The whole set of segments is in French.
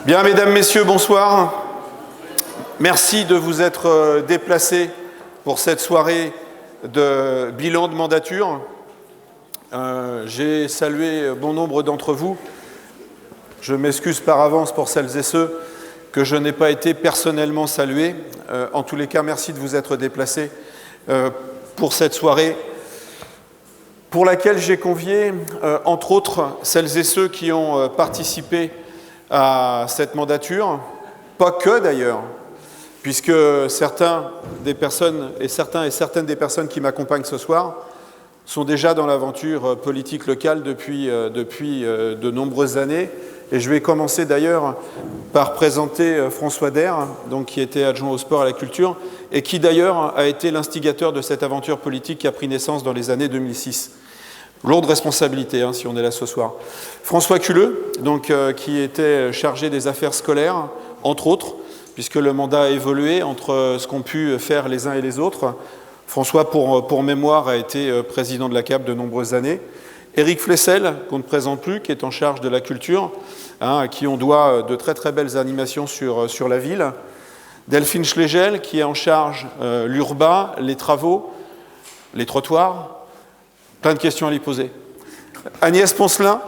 Bien, mesdames, messieurs, bonsoir. Merci de vous être déplacés pour cette soirée de bilan de mandature. J'ai salué bon nombre d'entre vous. Je m'excuse par avance pour celles et ceux que je n'ai pas été personnellement salué. En tous les cas, merci de vous être déplacés pour cette soirée pour laquelle j'ai convié, entre autres, celles et ceux qui ont participé à cette mandature, pas que d'ailleurs, puisque certaines des personnes qui m'accompagnent ce soir sont déjà dans l'aventure politique locale depuis de nombreuses années. Et je vais commencer d'ailleurs par présenter François Daire, donc, qui était adjoint au sport et à la culture, et qui d'ailleurs a été l'instigateur de cette aventure politique qui a pris naissance dans les années 2006. Lourde responsabilité, si on est là ce soir. François Culleux, donc, qui était chargé des affaires scolaires, entre autres, puisque le mandat a évolué entre ce qu'ont pu faire les uns et les autres. François, pour mémoire, a été président de la CAP de nombreuses années. Éric Flessel, qu'on ne présente plus, qui est en charge de la culture, à qui on doit de très très belles animations sur la ville. Delphine Schlegel, qui est en charge l'urbain, les travaux, les trottoirs. Plein de questions à lui poser. Agnès Poncelin,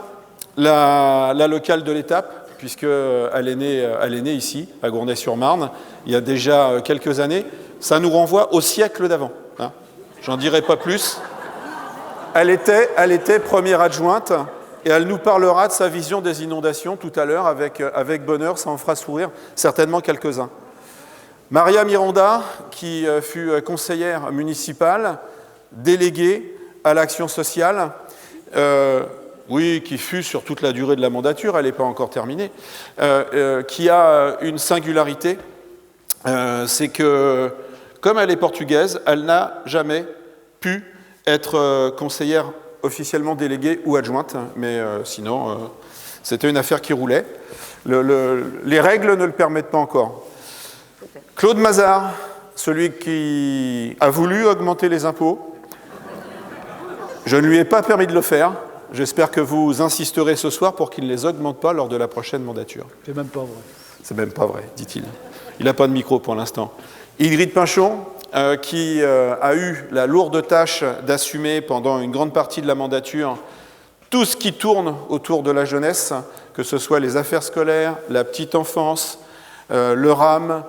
la locale de l'étape, puisqu'elle est née ici, à Gournay-sur-Marne, il y a déjà quelques années. Ça nous renvoie au siècle d'avant. J'en dirai pas plus. Elle était première adjointe et elle nous parlera de sa vision des inondations tout à l'heure avec bonheur, ça en fera sourire certainement quelques-uns. Maria Miranda, qui fut conseillère municipale, déléguée à l'action sociale, qui fut sur toute la durée de la mandature, elle n'est pas encore terminée, qui a une singularité, c'est que, comme elle est portugaise, elle n'a jamais pu être conseillère officiellement déléguée ou adjointe, mais sinon, c'était une affaire qui roulait. Les règles ne le permettent pas encore. Claude Mazard, celui qui a voulu augmenter les impôts, je ne lui ai pas permis de le faire. J'espère que vous insisterez ce soir pour qu'il ne les augmente pas lors de la prochaine mandature. C'est même pas vrai. C'est même pas vrai, dit-il. Il n'a pas de micro pour l'instant. Ingrid Pinchon, qui a eu la lourde tâche d'assumer pendant une grande partie de la mandature tout ce qui tourne autour de la jeunesse, que ce soit les affaires scolaires, la petite enfance, le RAM,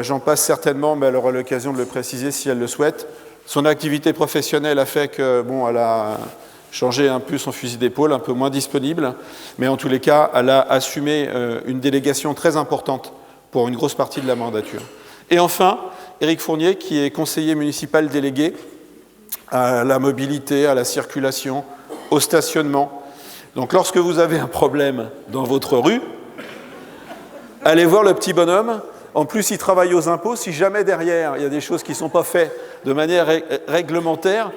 j'en passe certainement, mais elle aura l'occasion de le préciser si elle le souhaite. Son activité professionnelle a fait que, elle a changé un peu son fusil d'épaule, un peu moins disponible, mais en tous les cas, elle a assumé une délégation très importante pour une grosse partie de la mandature. Et enfin, Éric Fournier, qui est conseiller municipal délégué à la mobilité, à la circulation, au stationnement. Donc lorsque vous avez un problème dans votre rue, allez voir le petit bonhomme. En plus, il travaille aux impôts. Si jamais derrière, il y a des choses qui ne sont pas faites de manière réglementaire,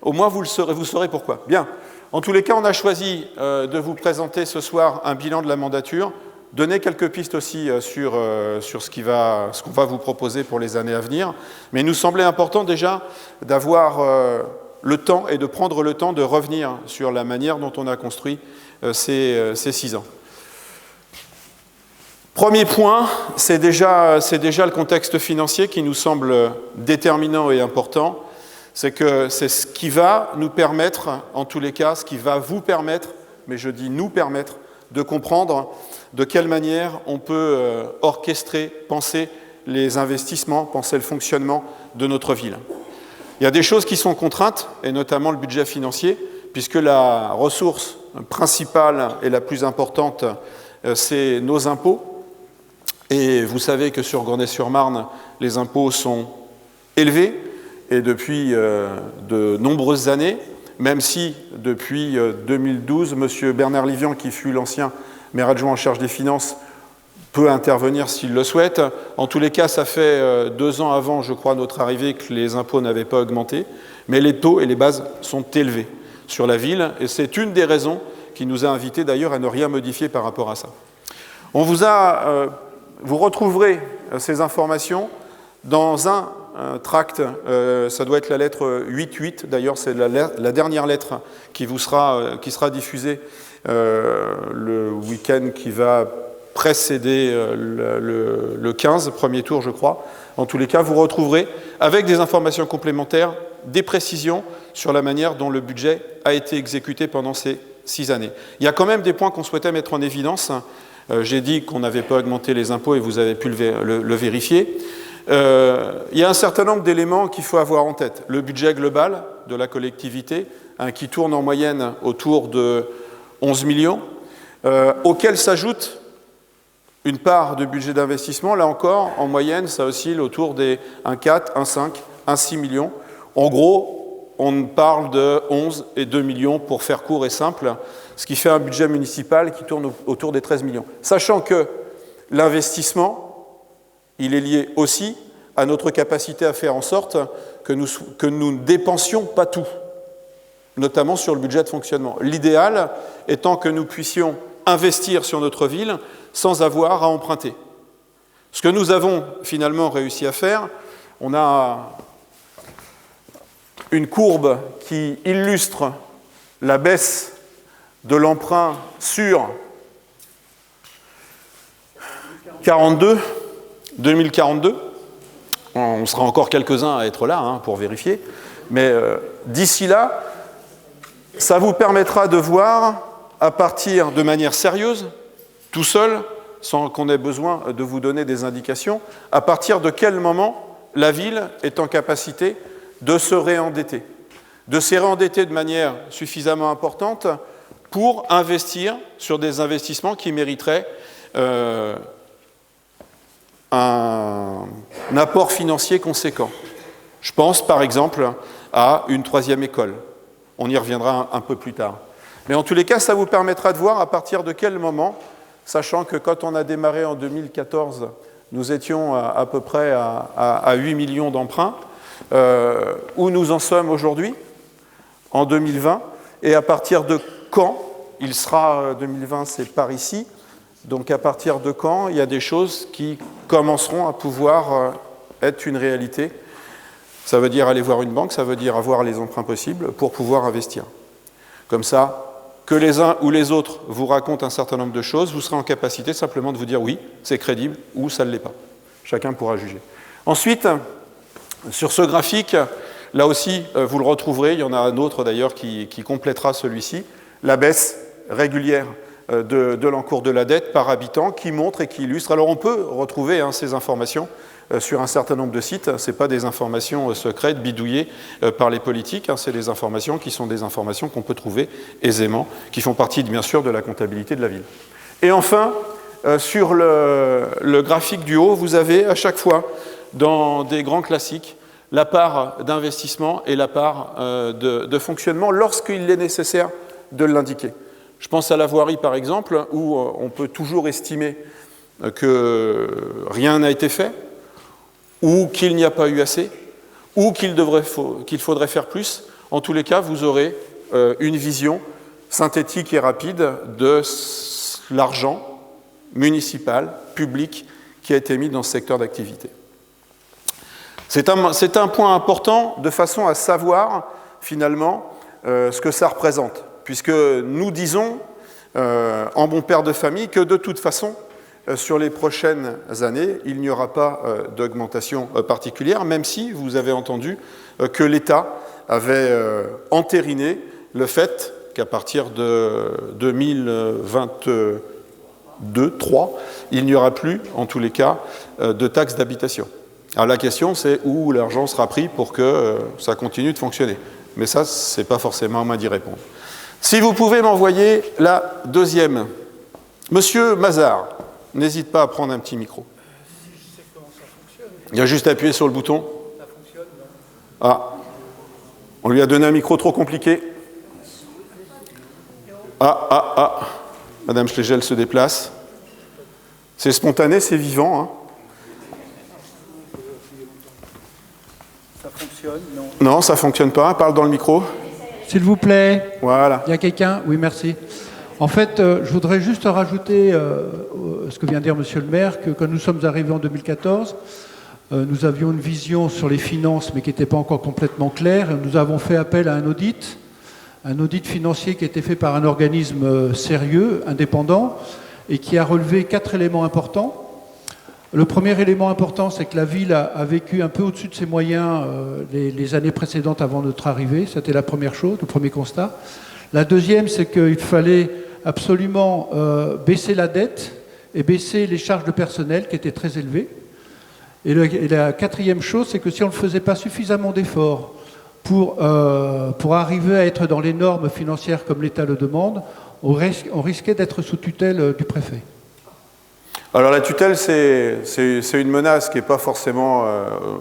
au moins vous saurez pourquoi. Bien. En tous les cas, on a choisi de vous présenter ce soir un bilan de la mandature, donner quelques pistes aussi sur ce qu'on va vous proposer pour les années à venir. Mais il nous semblait important déjà d'avoir le temps et de prendre le temps de revenir sur la manière dont on a construit ces 6 ans. Premier point, c'est déjà le contexte financier qui nous semble déterminant et important. C'est que c'est ce qui va nous permettre, en tous les cas, ce qui va vous permettre, mais je dis nous permettre, de comprendre de quelle manière on peut orchestrer, penser les investissements, penser le fonctionnement de notre ville. Il y a des choses qui sont contraintes, et notamment le budget financier, puisque la ressource principale et la plus importante, c'est nos impôts. Et vous savez que sur Gournay-sur-Marne, les impôts sont élevés, et depuis de nombreuses années, même si depuis 2012, M. Bernard Livian, qui fut l'ancien maire adjoint en charge des finances, peut intervenir s'il le souhaite. En tous les cas, ça fait 2 ans avant, je crois, notre arrivée que les impôts n'avaient pas augmenté, mais les taux et les bases sont élevés sur la ville, et c'est une des raisons qui nous a invités d'ailleurs à ne rien modifier par rapport à ça. Vous retrouverez ces informations dans un tract, ça doit être la lettre 8.8, d'ailleurs c'est la dernière lettre qui sera diffusée le week-end qui va précédé le 15, premier tour je crois. En tous les cas, vous retrouverez avec des informations complémentaires des précisions sur la manière dont le budget a été exécuté pendant ces 6 années. Il y a quand même des points qu'on souhaitait mettre en évidence. J'ai dit qu'on n'avait pas augmenté les impôts et vous avez pu le vérifier. Il y a un certain nombre d'éléments qu'il faut avoir en tête. Le budget global de la collectivité, qui tourne en moyenne autour de 11 millions, auquel s'ajoute une part de budget d'investissement. Là encore, en moyenne, ça oscille autour des 1,4, 1,5, 1,6 millions. En gros, on parle de 11 et 2 millions pour faire court et simple, ce qui fait un budget municipal qui tourne autour des 13 millions. Sachant que l'investissement, il est lié aussi à notre capacité à faire en sorte que nous ne dépensions pas tout, notamment sur le budget de fonctionnement. L'idéal étant que nous puissions investir sur notre ville sans avoir à emprunter. Ce que nous avons finalement réussi à faire, on a une courbe qui illustre la baisse de l'emprunt sur 2042. On sera encore quelques-uns à être là pour vérifier, mais d'ici là, ça vous permettra de voir à partir de manière sérieuse, tout seul, sans qu'on ait besoin de vous donner des indications, à partir de quel moment la ville est en capacité de se réendetter de manière suffisamment importante pour investir sur des investissements qui mériteraient un apport financier conséquent. Je pense par exemple à une 3e école. On y reviendra un peu plus tard. Mais en tous les cas, ça vous permettra de voir à partir de quel moment, sachant que quand on a démarré en 2014, nous étions à peu près à 8 millions d'emprunts, où nous en sommes aujourd'hui, en 2020, et à partir de quand, il sera 2020, c'est par ici, donc à partir de quand il y a des choses qui commenceront à pouvoir être une réalité. Ça veut dire aller voir une banque, ça veut dire avoir les emprunts possibles pour pouvoir investir. Comme ça, que les uns ou les autres vous racontent un certain nombre de choses, vous serez en capacité simplement de vous dire oui, c'est crédible ou ça ne l'est pas. Chacun pourra juger. Ensuite, sur ce graphique, là aussi, vous le retrouverez, il y en a un autre d'ailleurs qui complétera celui-ci, la baisse régulière de l'encours de la dette par habitant qui montre et qui illustre. Alors on peut retrouver ces informations sur un certain nombre de sites, ce n'est pas des informations secrètes, bidouillées par les politiques, c'est des informations qui sont des informations qu'on peut trouver aisément, qui font partie bien sûr de la comptabilité de la ville. Et enfin, sur le graphique du haut, vous avez à chaque fois, dans des grands classiques, la part d'investissement et la part de fonctionnement lorsqu'il est nécessaire de l'indiquer. Je pense à la voirie par exemple, où on peut toujours estimer que rien n'a été fait, ou qu'il n'y a pas eu assez, ou qu'il faudrait faire plus. En tous les cas, vous aurez une vision synthétique et rapide de l'argent municipal, public, qui a été mis dans ce secteur d'activité. C'est un point important de façon à savoir, finalement, ce que ça représente, puisque nous disons, en bon père de famille, que de toute façon, sur les prochaines années, il n'y aura pas d'augmentation particulière, même si vous avez entendu que l'État avait entériné le fait qu'à partir de 2022-2023, il n'y aura plus, en tous les cas, de taxes d'habitation. Alors la question, c'est où l'argent sera pris pour que ça continue de fonctionner. Mais ça, ce n'est pas forcément à moi d'y répondre. Si vous pouvez m'envoyer la deuxième. Monsieur Mazard, n'hésite pas à prendre un petit micro. Il y a juste à appuyer sur le bouton. Ça fonctionne, non ? Ah, on lui a donné un micro trop compliqué. Madame Schlegel se déplace. C'est spontané, c'est vivant. Ça fonctionne, non ? Non, ça ne fonctionne pas. Parle dans le micro. S'il vous plaît. Voilà. Il y a quelqu'un ? Oui, merci. En fait, je voudrais juste rajouter ce que vient de dire Monsieur le maire, que quand nous sommes arrivés en 2014, nous avions une vision sur les finances, mais qui n'était pas encore complètement claire. Nous avons fait appel à un audit financier qui a été fait par un organisme sérieux, indépendant, et qui a relevé 4 éléments importants. Le premier élément important, c'est que la ville a vécu un peu au-dessus de ses moyens les années précédentes avant notre arrivée. C'était la première chose, le premier constat. La deuxième, c'est qu'il fallait absolument baisser la dette et baisser les charges de personnel qui étaient très élevées. Et la quatrième chose, c'est que si on ne faisait pas suffisamment d'efforts pour arriver à être dans les normes financières comme l'État le demande, on risquait d'être sous tutelle du préfet. Alors la tutelle, c'est une menace qui n'est pas forcément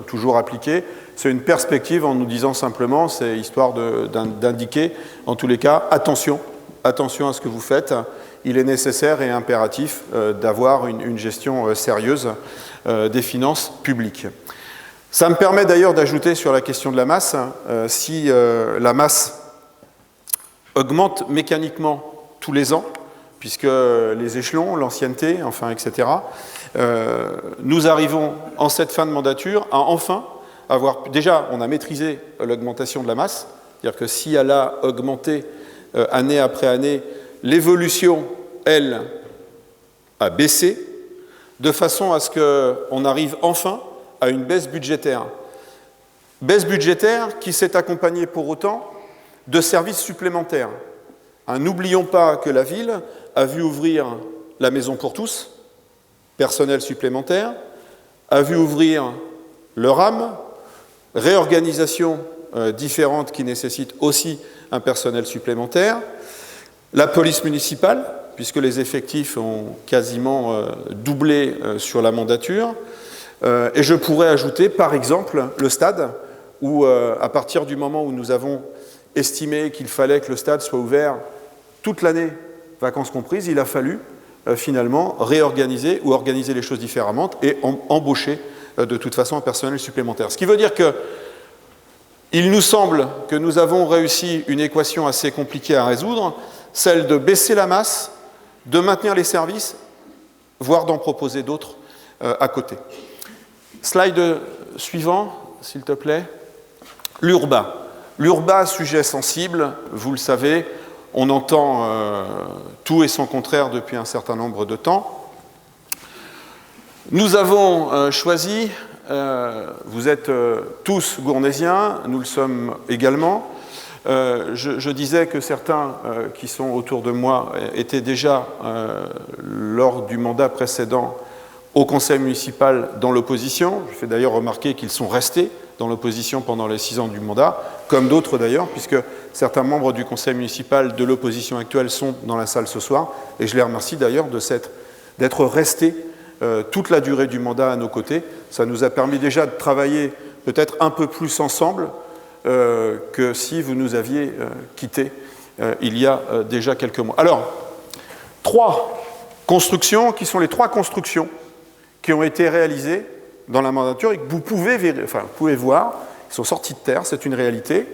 toujours appliquée. C'est une perspective en nous disant simplement, c'est histoire d'indiquer, en tous les cas, attention à ce que vous faites. Il est nécessaire et impératif d'avoir une gestion sérieuse des finances publiques. Ça me permet d'ailleurs d'ajouter sur la question de la masse, si la masse augmente mécaniquement tous les ans, puisque les échelons, l'ancienneté, enfin, etc., nous arrivons en cette fin de mandature à enfin avoir... Déjà, on a maîtrisé l'augmentation de la masse, c'est-à-dire que si elle a augmenté année après année, l'évolution, elle, a baissé, de façon à ce qu'on arrive enfin à une baisse budgétaire. Baisse budgétaire qui s'est accompagnée pour autant de services supplémentaires. N'oublions pas que la ville a vu ouvrir la maison pour tous, personnel supplémentaire, a vu ouvrir le RAM, réorganisation différente qui nécessite aussi un personnel supplémentaire, la police municipale, puisque les effectifs ont quasiment doublé sur la mandature, et je pourrais ajouter par exemple le stade, où à partir du moment où nous avons estimé qu'il fallait que le stade soit ouvert toute l'année, vacances comprises, il a fallu finalement réorganiser ou organiser les choses différemment et embaucher de toute façon un personnel supplémentaire. Ce qui veut dire que il nous semble que nous avons réussi une équation assez compliquée à résoudre, celle de baisser la masse, de maintenir les services, voire d'en proposer d'autres à côté. Slide suivant, s'il te plaît. L'URBA. L'URBA, sujet sensible, vous le savez, on entend tout et son contraire depuis un certain nombre de temps. Nous avons choisi, vous êtes tous gournaisiens, nous le sommes également. Je disais que certains qui sont autour de moi étaient déjà, lors du mandat précédent, au conseil municipal dans l'opposition. Je fais d'ailleurs remarquer qu'ils sont restés dans l'opposition pendant les 6 ans du mandat, comme d'autres d'ailleurs, puisque certains membres du conseil municipal de l'opposition actuelle sont dans la salle ce soir, et je les remercie d'ailleurs d'être restés toute la durée du mandat à nos côtés. Ça nous a permis déjà de travailler peut-être un peu plus ensemble que si vous nous aviez quittés il y a déjà quelques mois. Alors, 3 constructions qui sont les 3 constructions qui ont été réalisées dans la mandature et que vous pouvez voir, ils sont sortis de terre, c'est une réalité.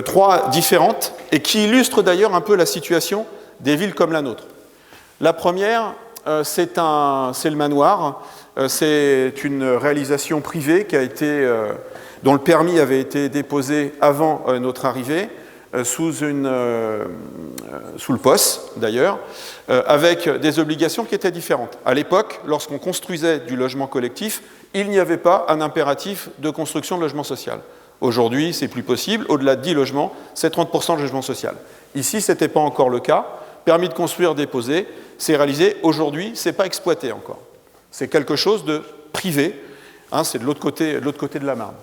3 différentes et qui illustrent d'ailleurs un peu la situation des villes comme la nôtre. La première, c'est le manoir. C'est une réalisation privée qui a été, dont le permis avait été déposé avant notre arrivée, sous le POS d'ailleurs, avec des obligations qui étaient différentes. À l'époque, lorsqu'on construisait du logement collectif, il n'y avait pas un impératif de construction de logement social. Aujourd'hui, c'est plus possible. Au-delà de 10 logements, c'est 30% de logement social. Ici, ce n'était pas encore le cas. Permis de construire déposé, c'est réalisé. Aujourd'hui, ce n'est pas exploité encore. C'est quelque chose de privé. Hein, c'est de l'autre côté de la Marne.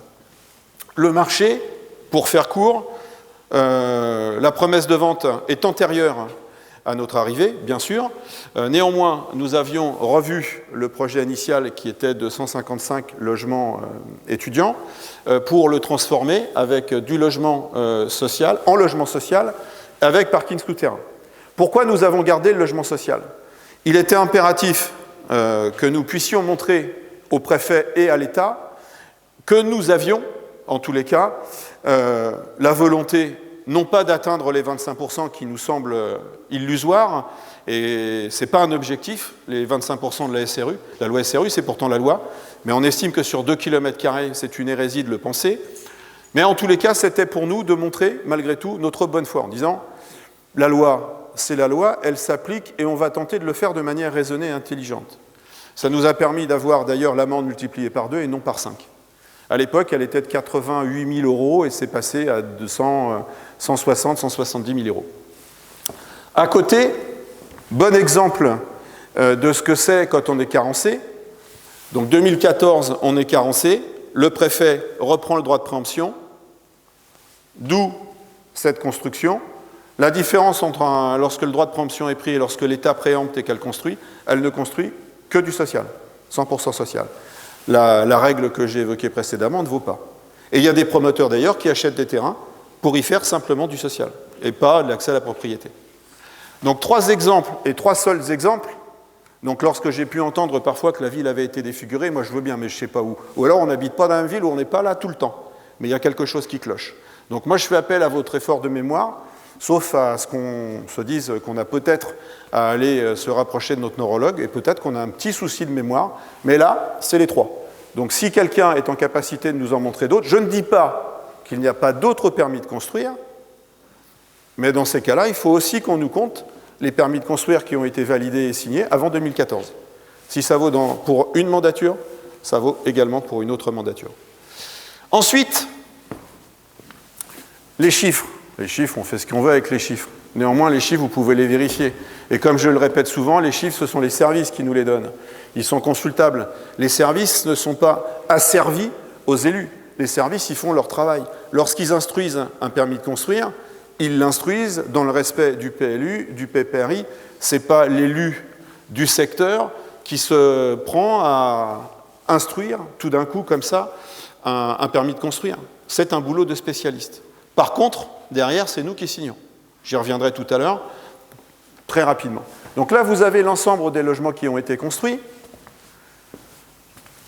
Le marché, pour faire court, la promesse de vente est antérieure à notre arrivée, bien sûr. Néanmoins, nous avions revu le projet initial qui était de 155 logements étudiants pour le transformer avec du logement social, en logement social, avec parking souterrain. Pourquoi nous avons gardé le logement social ? Il était impératif que nous puissions montrer au préfet et à l'État que nous avions, en tous les cas, la volonté non pas d'atteindre les 25% qui nous semblent illusoires, et ce n'est pas un objectif, les 25% de la SRU. La loi SRU, c'est pourtant la loi, mais on estime que sur 2 km², c'est une hérésie de le penser. Mais en tous les cas, c'était pour nous de montrer, malgré tout, notre bonne foi, en disant la loi c'est la loi, elle s'applique et on va tenter de le faire de manière raisonnée et intelligente. Ça nous a permis d'avoir d'ailleurs l'amende multipliée par 2 et non par 5. À l'époque, elle était de 88 000 euros et c'est passé à 160, 170 000 euros. À côté, bon exemple de ce que c'est quand on est carencé. Donc 2014, on est carencé, le préfet reprend le droit de préemption, d'où cette construction. La différence entre lorsque le droit de préemption est pris et lorsque l'État préempte et qu'elle construit, elle ne construit que du social, 100% social. La règle que j'ai évoquée précédemment ne vaut pas. Et il y a des promoteurs d'ailleurs qui achètent des terrains pour y faire simplement du social et pas de l'accès à la propriété. Donc 3 exemples et 3 seuls exemples. Donc lorsque j'ai pu entendre parfois que la ville avait été défigurée, moi je veux bien mais je ne sais pas où. Ou alors on n'habite pas dans la même ville où on n'est pas là tout le temps. Mais il y a quelque chose qui cloche. Donc moi je fais appel à votre effort de mémoire, sauf à ce qu'on se dise qu'on a peut-être à aller se rapprocher de notre neurologue et peut-être qu'on a un petit souci de mémoire. Mais là, c'est les 3. Donc si quelqu'un est en capacité de nous en montrer d'autres, je ne dis pas qu'il n'y a pas d'autres permis de construire, mais dans ces cas-là, il faut aussi qu'on nous compte les permis de construire qui ont été validés et signés avant 2014. Si ça vaut pour une mandature, ça vaut également pour une autre mandature. Ensuite, les chiffres. Les chiffres, on fait ce qu'on veut avec les chiffres. Néanmoins, les chiffres, vous pouvez les vérifier. Et comme je le répète souvent, les chiffres, ce sont les services qui nous les donnent. Ils sont consultables. Les services ne sont pas asservis aux élus. Les services, ils font leur travail. Lorsqu'ils instruisent un permis de construire, ils l'instruisent dans le respect du PLU, du PPRI. Ce n'est pas l'élu du secteur qui se prend à instruire tout d'un coup comme ça un permis de construire. C'est un boulot de spécialiste. Par contre, derrière, c'est nous qui signons. J'y reviendrai tout à l'heure, très rapidement. Donc là, vous avez l'ensemble des logements qui ont été construits.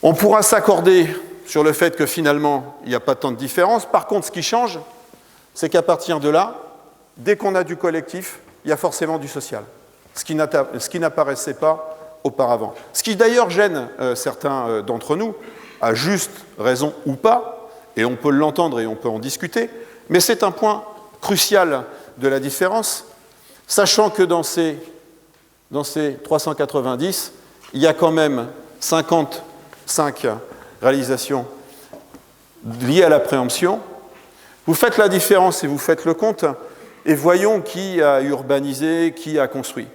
On pourra s'accorder sur le fait que finalement, il n'y a pas tant de différence. Par contre, ce qui change, c'est qu'à partir de là, dès qu'on a du collectif, il y a forcément du social, ce qui n'apparaissait pas auparavant. Ce qui d'ailleurs gêne certains d'entre nous, à juste raison ou pas, et on peut l'entendre et on peut en discuter, mais c'est un point crucial de la différence, sachant que dans ces 390, il y a quand même 55 réalisations liées à la préemption. Vous faites la différence et vous faites le compte, et voyons qui a urbanisé, qui a construit.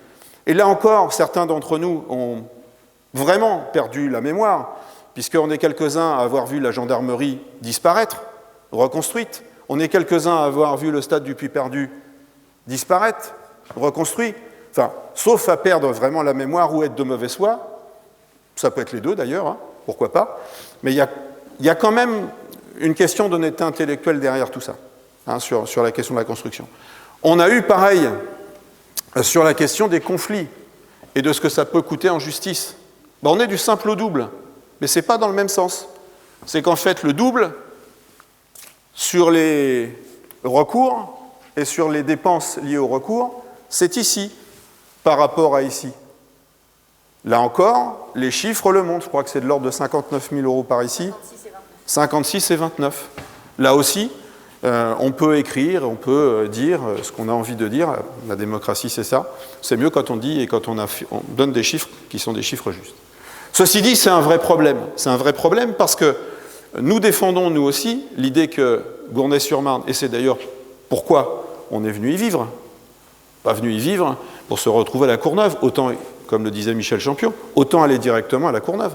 Et là encore, certains d'entre nous ont vraiment perdu la mémoire, puisqu'on est quelques-uns à avoir vu la gendarmerie disparaître, reconstruite. On est quelques-uns à avoir vu le stade du Puy-Perdu disparaître, reconstruit. Enfin, sauf à perdre vraiment la mémoire ou être de mauvaise foi. Ça peut être les deux d'ailleurs, hein, pourquoi pas. Mais il y a quand même une question d'honnêteté intellectuelle derrière tout ça, hein, sur la question de la construction. On a eu pareil sur la question des conflits et de ce que ça peut coûter en justice. Ben, on est du simple au double, mais ce n'est pas dans le même sens. C'est qu'en fait, le double, sur les recours et sur les dépenses liées au recours, c'est ici par rapport à ici. Là encore, les chiffres le montrent. Je crois que c'est de l'ordre de 59 000 euros par ici. 56 et 29. Là aussi, on peut écrire, on peut dire ce qu'on a envie de dire. La démocratie, c'est ça. C'est mieux quand on dit et quand on donne des chiffres qui sont des chiffres justes. Ceci dit, c'est un vrai problème. C'est un vrai problème parce que nous défendons, nous aussi, l'idée que Gournay-sur-Marne, et c'est d'ailleurs pourquoi on est venu y vivre, pas venu y vivre pour se retrouver à la Courneuve, autant, comme le disait Michel Champion, autant aller directement à la Courneuve.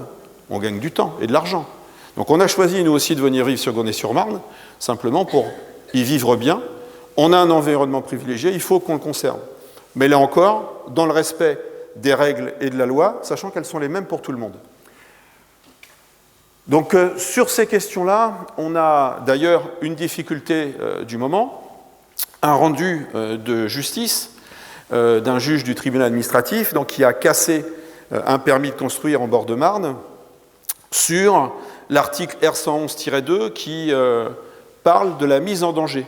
On gagne du temps et de l'argent. Donc on a choisi, nous aussi, de venir vivre sur Gournay-sur-Marne, simplement pour y vivre bien. On a un environnement privilégié, il faut qu'on le conserve. Mais là encore, dans le respect des règles et de la loi, sachant qu'elles sont les mêmes pour tout le monde. Donc sur ces questions-là, on a d'ailleurs une difficulté du moment, un rendu de justice d'un juge du tribunal administratif donc, qui a cassé un permis de construire en bord de Marne sur l'article R111-2 qui parle de la mise en danger.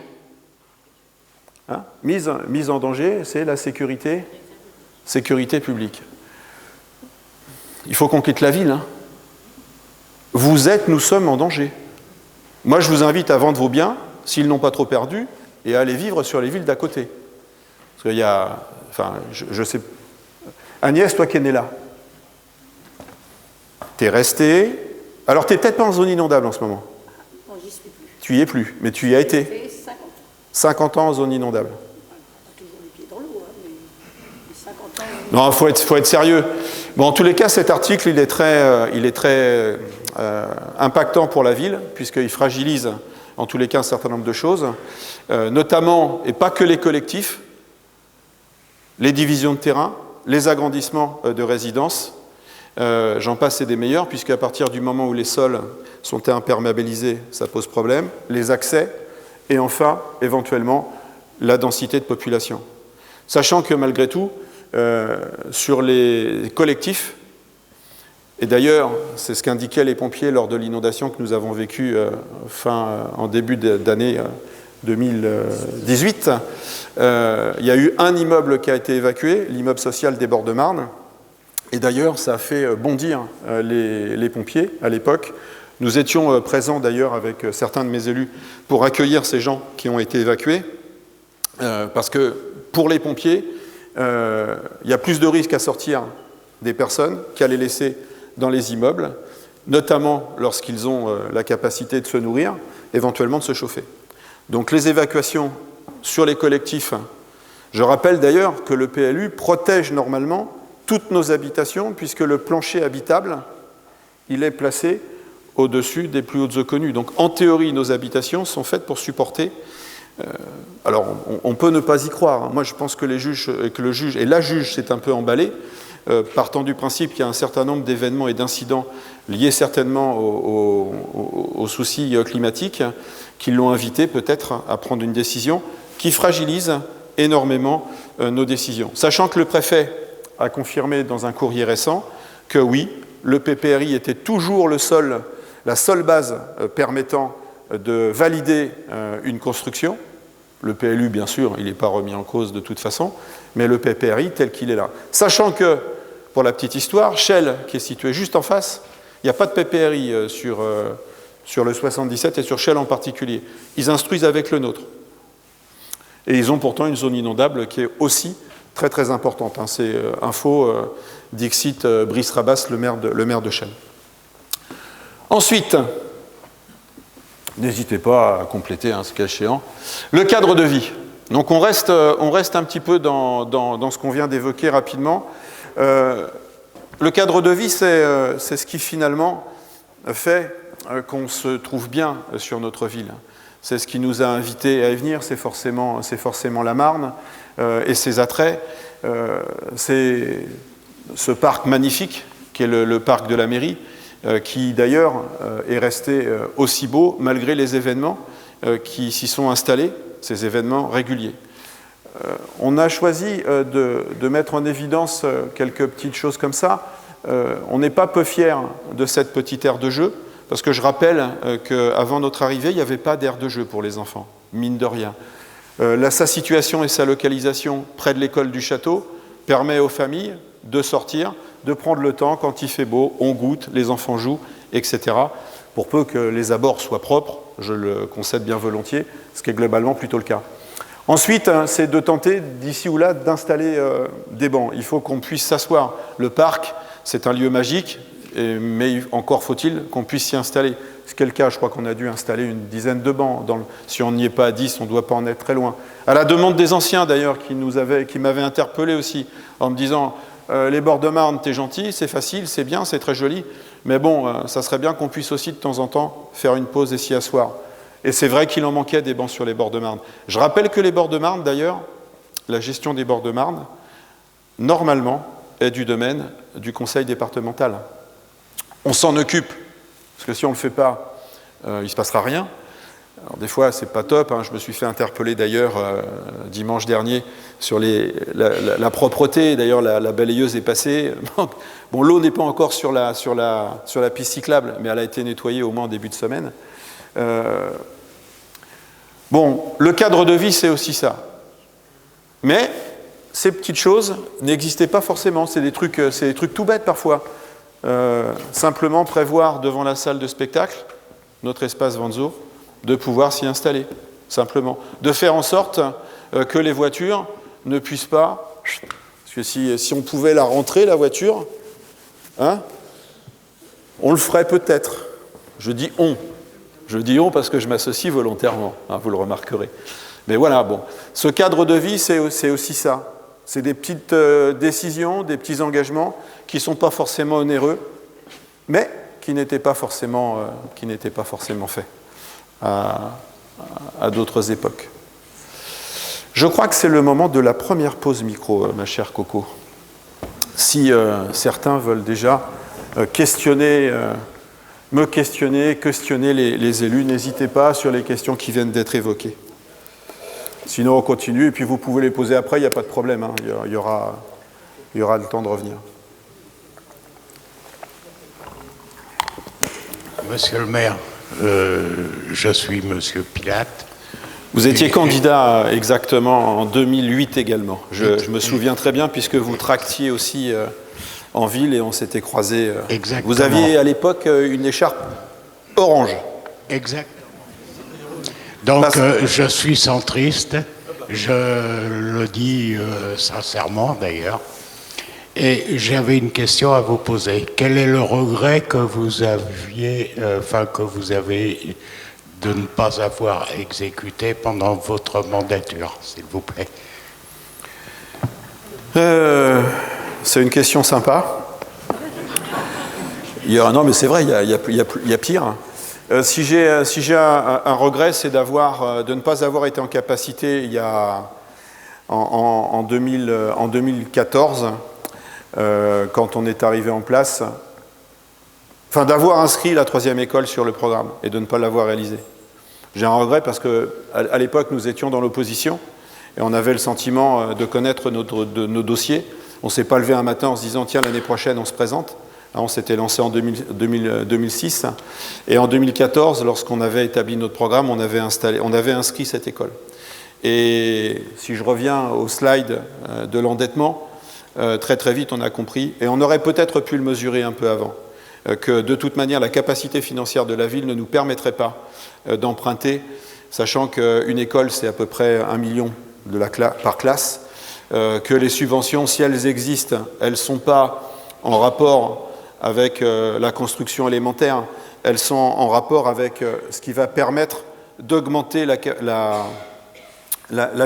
Hein, mise en danger, c'est la sécurité publique. Il faut qu'on quitte la ville. Hein. Nous sommes en danger. Moi, je vous invite à vendre vos biens, s'ils n'ont pas trop perdu, et à aller vivre sur les villes d'à côté. Parce qu'il y a, enfin, je sais. Agnès, toi qui es née là, tu es restée. Alors, tu n'es peut-être pas en zone inondable en ce moment. Non, j'y suis plus. Tu y es plus, mais tu y as été. J'ai fait 50 ans. 50 ans en zone inondable. Pas toujours les pieds dans l'eau, hein, mais 50 ans. Non, faut être sérieux. Bon, en tous les cas, cet article, il est très impactant pour la ville, puisqu'il fragilise, en tous les cas, un certain nombre de choses, notamment, et pas que les collectifs, les divisions de terrain, les agrandissements de résidences, j'en passe et des meilleurs, puisqu'à partir du moment où les sols sont imperméabilisés, ça pose problème, les accès, et enfin, éventuellement, la densité de population. Sachant que malgré tout, sur les collectifs, et d'ailleurs, c'est ce qu'indiquaient les pompiers lors de l'inondation que nous avons vécue en début d'année 2018, il y a eu un immeuble qui a été évacué, l'immeuble social des Bords de Marne, et d'ailleurs, ça a fait bondir les pompiers à l'époque. Nous étions présents d'ailleurs avec certains de mes élus pour accueillir ces gens qui ont été évacués, parce que pour les pompiers, il y a plus de risques à sortir des personnes qu'à les laisser dans les immeubles, notamment lorsqu'ils ont la capacité de se nourrir, éventuellement de se chauffer. Donc les évacuations sur les collectifs, je rappelle d'ailleurs que le PLU protège normalement toutes nos habitations, puisque le plancher habitable, il est placé au-dessus des plus hautes eaux connues. Donc en théorie, nos habitations sont faites pour supporter. Alors on peut ne pas y croire. Moi je pense que le juge et la juge s'est un peu emballée, partant du principe qu'il y a un certain nombre d'événements et d'incidents liés certainement aux soucis climatiques qui l'ont invité peut-être à prendre une décision qui fragilise énormément nos décisions. Sachant que le préfet a confirmé dans un courrier récent que oui, le PPRI était toujours la seule base permettant de valider une construction. Le PLU, bien sûr, il n'est pas remis en cause de toute façon, mais le PPRI tel qu'il est là. Sachant que, pour la petite histoire, Chelles, qui est situé juste en face, il n'y a pas de PPRI sur le 77 et sur Chelles en particulier. Ils instruisent avec le nôtre. Et ils ont pourtant une zone inondable qui est aussi très très importante. C'est info Dixit Brice Rabas, le maire de Chelles. Ensuite, n'hésitez pas à compléter ce cas échéant. Le cadre de vie. Donc on reste un petit peu dans ce qu'on vient d'évoquer rapidement. Le cadre de vie, c'est ce qui finalement fait qu'on se trouve bien sur notre ville. C'est ce qui nous a invités à y venir, c'est forcément la Marne et ses attraits. C'est ce parc magnifique qui est le parc de la mairie, qui d'ailleurs est resté aussi beau malgré les événements qui s'y sont installés, ces événements réguliers. On a choisi de mettre en évidence quelques petites choses comme ça. On n'est pas peu fiers de cette petite aire de jeu, parce que je rappelle qu'avant notre arrivée, il n'y avait pas d'aire de jeu pour les enfants, mine de rien. Sa situation et sa localisation près de l'école du château permet aux familles de sortir, de prendre le temps, quand il fait beau, on goûte, les enfants jouent, etc. Pour peu que les abords soient propres, je le concède bien volontiers, ce qui est globalement plutôt le cas. Ensuite, c'est de tenter, d'ici ou là, d'installer des bancs. Il faut qu'on puisse s'asseoir. Le parc, c'est un lieu magique, mais encore faut-il qu'on puisse s'y installer. C'est le cas, je crois qu'on a dû installer une dizaine de bancs. Si on n'y est pas à 10, on ne doit pas en être très loin. À la demande des anciens, d'ailleurs, qui m'avaient interpellé aussi, en me disant les Bords de Marne, t'es gentil, c'est facile, c'est bien, c'est très joli, mais bon, ça serait bien qu'on puisse aussi de temps en temps faire une pause et s'y asseoir. Et c'est vrai qu'il en manquait des bancs sur les Bords de Marne. Je rappelle que les Bords de Marne, d'ailleurs, la gestion des Bords de Marne, normalement, est du domaine du conseil départemental. On s'en occupe, parce que si on ne le fait pas, il ne se passera rien. Alors des fois, c'est pas top. Je me suis fait interpeller d'ailleurs dimanche dernier sur la propreté. D'ailleurs, la balayeuse est passée. Bon, l'eau n'est pas encore sur la piste cyclable, mais elle a été nettoyée au moins en début de semaine. Bon, le cadre de vie, c'est aussi ça. Mais ces petites choses n'existaient pas forcément. C'est des trucs tout bêtes parfois. Simplement prévoir devant la salle de spectacle, notre espace Vanzo, de pouvoir s'y installer, simplement. De faire en sorte que les voitures ne puisse pas... Parce que si on pouvait la rentrer, la voiture, hein, on le ferait peut-être. Je dis on. Je dis on parce que je m'associe volontairement, hein, vous le remarquerez. Mais voilà, bon. Ce cadre de vie, c'est aussi ça. C'est des petites décisions, des petits engagements qui ne sont pas forcément onéreux, mais qui n'étaient pas forcément faits à d'autres époques. Je crois que c'est le moment de la première pause micro, ma chère Coco. Si certains veulent déjà questionner les élus, n'hésitez pas sur les questions qui viennent d'être évoquées. Sinon, on continue, et puis vous pouvez les poser après, il n'y a pas de problème, hein, il y aura le temps de revenir. Monsieur le maire, je suis Monsieur Pilate. Vous étiez candidat exactement en 2008 également. Je me souviens très bien, puisque vous tractiez aussi en ville et on s'était croisés. Exactement. Vous aviez à l'époque une écharpe orange. Exactement. Donc, je suis centriste, je le dis sincèrement d'ailleurs, et j'avais une question à vous poser. Quel est le regret que vous avez de ne pas avoir exécuté pendant votre mandature, s'il vous plaît? C'est une question sympa. Non, mais c'est vrai, il y a pire. Si j'ai un regret, c'est de ne pas avoir été en capacité en 2014, quand on est arrivé en place, d'avoir inscrit la 3e école sur le programme et de ne pas l'avoir réalisé. J'ai un regret parce qu'à l'époque, nous étions dans l'opposition et on avait le sentiment de connaître nos dossiers. On ne s'est pas levé un matin en se disant « Tiens, l'année prochaine, on se présente ». On s'était lancé en 2006 et en 2014, lorsqu'on avait établi notre programme, on avait inscrit cette école. Et si je reviens au slide de l'endettement, très très vite on a compris, et on aurait peut-être pu le mesurer un peu avant, que de toute manière la capacité financière de la ville ne nous permettrait pas d'emprunter, sachant qu'une école c'est à peu près 1 million par classe, que les subventions, si elles existent, elles ne sont pas en rapport avec la construction élémentaire, elles sont en rapport avec ce qui va permettre d'augmenter la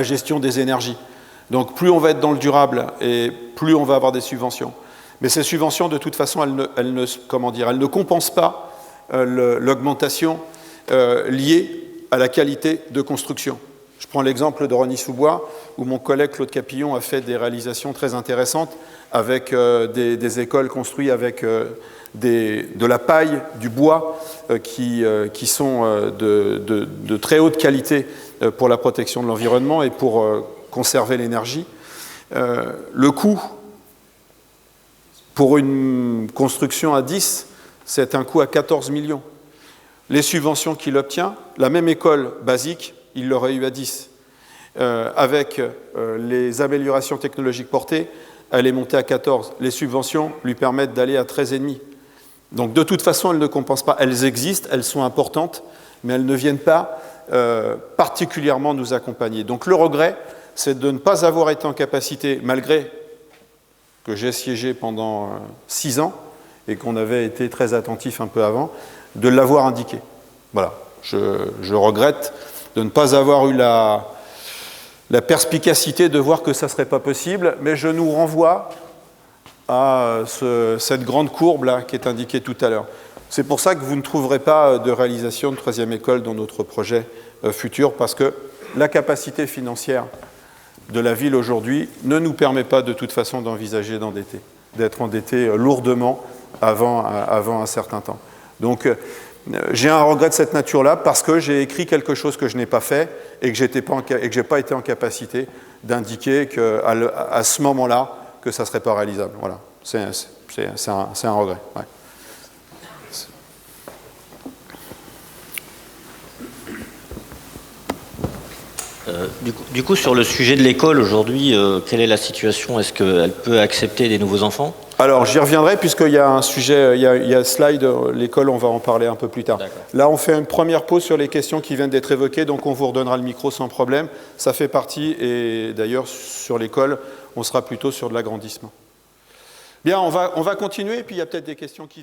gestion des énergies. Donc plus on va être dans le durable et plus on va avoir des subventions. Mais ces subventions, de toute façon, elles ne compensent pas l'augmentation liée à la qualité de construction. Je prends l'exemple de Rosny-sous-Bois, où mon collègue Claude Capillon a fait des réalisations très intéressantes avec des écoles construites avec de la paille, du bois, qui sont de très haute qualité pour la protection de l'environnement et pour conserver l'énergie. Le coût pour une construction à 10, c'est un coût à 14 millions. Les subventions qu'il obtient, la même école basique, il l'aurait eu à 10. Avec les améliorations technologiques portées, elle est montée à 14. Les subventions lui permettent d'aller à 13,5. Donc de toute façon, elles ne compensent pas. Elles existent, elles sont importantes, mais elles ne viennent pas particulièrement nous accompagner. Donc le regret, c'est de ne pas avoir été en capacité, malgré que j'ai siégé pendant 6 ans et qu'on avait été très attentif un peu avant, de l'avoir indiqué. Voilà, je regrette de ne pas avoir eu la perspicacité de voir que ça ne serait pas possible, mais je nous renvoie à cette grande courbe-là qui est indiquée tout à l'heure. C'est pour ça que vous ne trouverez pas de réalisation de 3e école dans notre projet futur, parce que la capacité financière de la ville aujourd'hui ne nous permet pas de toute façon d'envisager d'être endetté lourdement avant un certain temps. Donc j'ai un regret de cette nature-là parce que j'ai écrit quelque chose que je n'ai pas fait et que je n'ai pas été en capacité d'indiquer qu'à ce moment-là, que ça ne serait pas réalisable. Voilà, c'est un regret. Ouais. Du coup, sur le sujet de l'école aujourd'hui, quelle est la situation? Est-ce qu'elle peut accepter des nouveaux enfants? Alors, j'y reviendrai puisqu'il y a un sujet, il y a un slide, l'école, on va en parler un peu plus tard. Là, on fait une première pause sur les questions qui viennent d'être évoquées, donc on vous redonnera le micro sans problème. Ça fait partie, et d'ailleurs, sur l'école, on sera plutôt sur de l'agrandissement. Bien, on va continuer, puis il y a peut-être des questions qui